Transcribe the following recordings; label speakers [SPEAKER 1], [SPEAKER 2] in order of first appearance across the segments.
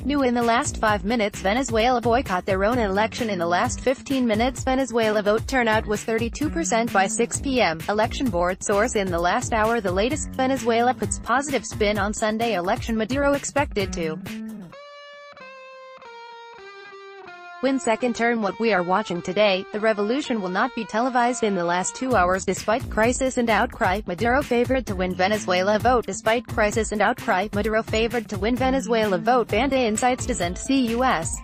[SPEAKER 1] New in the last 5 minutes, Venezuela boycott their own election. In the last 15 minutes, Venezuela vote turnout was 32% by 6 p.m. Election board source. In the last hour, the latest. Venezuela puts positive spin on Sunday election. Maduro expected to win second term. What we are watching today, the revolution will not be televised. In the last 2 hours, despite crisis and outcry, Maduro favored to win Venezuela vote. Despite crisis and outcry, Maduro favored to win Venezuela vote. Vanda Insights doesn't see U.S.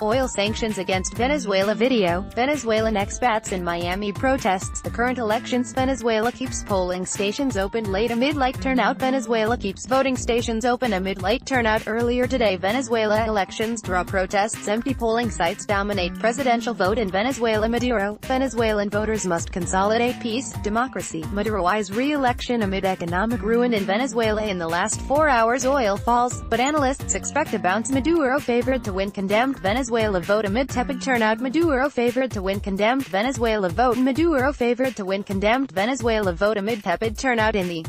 [SPEAKER 1] oil sanctions against Venezuela. Video, Venezuelan expats in Miami protests the current elections. Venezuela keeps polling stations open late amid light turnout. Venezuela keeps voting stations open amid light turnout. Earlier today, Venezuela elections draw protests. Empty polling sites dominate presidential vote in Venezuela. Maduro, Venezuelan voters must consolidate peace, democracy. Maduro eyes re-election amid economic ruin in Venezuela. In the last 4 hours, oil falls, but analysts expect a bounce. Maduro favored to win condemned Venezuela vote amid tepid turnout. Maduro favored to win condemned Venezuela vote. Maduro favored to win condemned Venezuela vote amid tepid turnout in the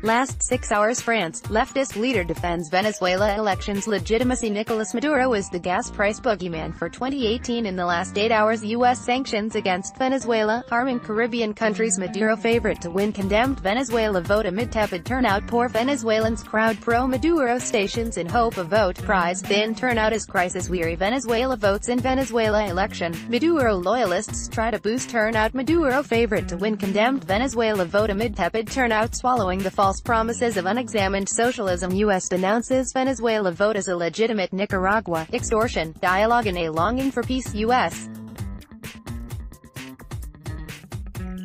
[SPEAKER 1] last 6 hours. France, leftist leader defends Venezuela elections legitimacy. Nicolas Maduro is the gas price boogeyman for 2018. In the last 8 hours, U.S. sanctions against Venezuela, harming Caribbean countries. Maduro favorite to win condemned Venezuela vote amid tepid turnout. Poor Venezuelans crowd pro-Maduro stations in hope of vote prize. Thin turnout as crisis-weary Venezuela votes in Venezuela election. Maduro loyalists try to boost turnout. Maduro favorite to win condemned Venezuela vote amid tepid turnout. Swallowing the false promises of unexamined socialism, U.S. denounces Venezuela vote as illegitimate. Nicaragua, extortion, dialogue and a longing for peace. U.S.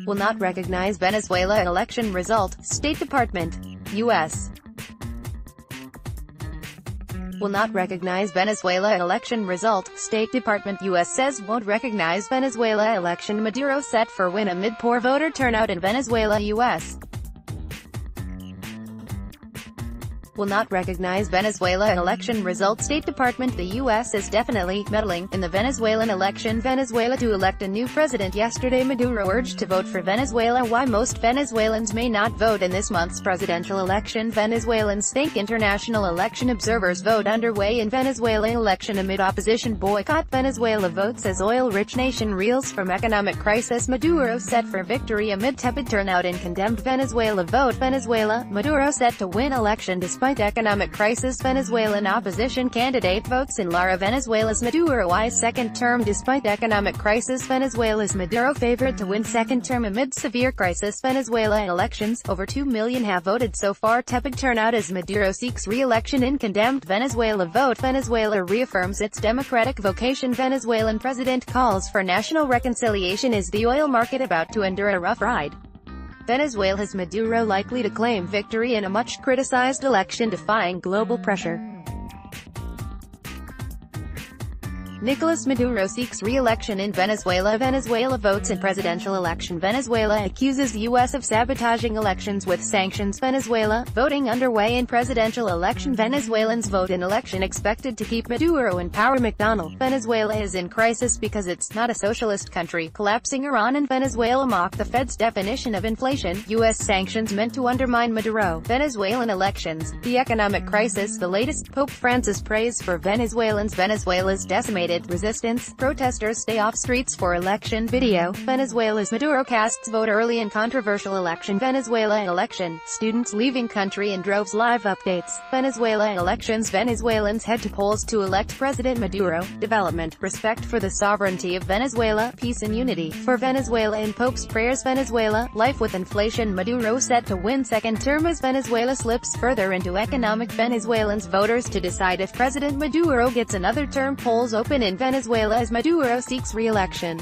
[SPEAKER 1] will not recognize Venezuela election result. State Department. U.S. will not recognize Venezuela election result. State Department. U.S. says won't recognize Venezuela election. Maduro set for win amid poor voter turnout in Venezuela. U.S. will not recognize Venezuela election result. State Department. The U.S. is definitely meddling in the Venezuelan election. Venezuela to elect a new president. Yesterday, Maduro urged to vote for Venezuela. Why most Venezuelans may not vote in this month's presidential election. Venezuelans think international election observers vote underway in Venezuela election amid opposition boycott. Venezuela votes as oil-rich nation reels from economic crisis. Maduro set for victory amid tepid turnout in condemned Venezuela vote. Venezuela, Maduro set to win election despite economic crisis. Venezuelan opposition candidate votes in Lara. Venezuela's Maduro eyes second term despite economic crisis. Venezuela's Maduro favored to win second term amid severe crisis. Venezuela elections, over 2 million have voted so far. Tepid turnout as Maduro seeks re-election in condemned Venezuela vote. Venezuela reaffirms its democratic vocation. Venezuelan president calls for national reconciliation. Is the oil market about to endure a rough ride? Venezuela's Maduro likely to claim victory in a much-criticized election defying global pressure. Nicolas Maduro seeks re-election in Venezuela. Venezuela votes in presidential election. Venezuela accuses U.S. of sabotaging elections with sanctions. Venezuela, voting underway in presidential election. Venezuelans vote in election expected to keep Maduro in power. McDonald, Venezuela is in crisis because it's not a socialist country. Collapsing Iran and Venezuela mock the Fed's definition of inflation. U.S. sanctions meant to undermine Maduro. Venezuelan elections, the economic crisis, the latest. Pope Francis prays for Venezuelans. Venezuela's decimated resistance. Protesters stay off streets for election. Video, Venezuela's Maduro casts vote early in controversial election. Venezuela election, students leaving country in droves. Live updates, Venezuela elections. Venezuelans head to polls to elect President Maduro. Development, respect for the sovereignty of Venezuela, peace and unity for Venezuela in Pope's prayers. Venezuela, life with inflation. Maduro set to win second term as Venezuela slips further into economic. Venezuelans voters to decide if President Maduro gets another term. Polls open in Venezuela as Maduro seeks re-election.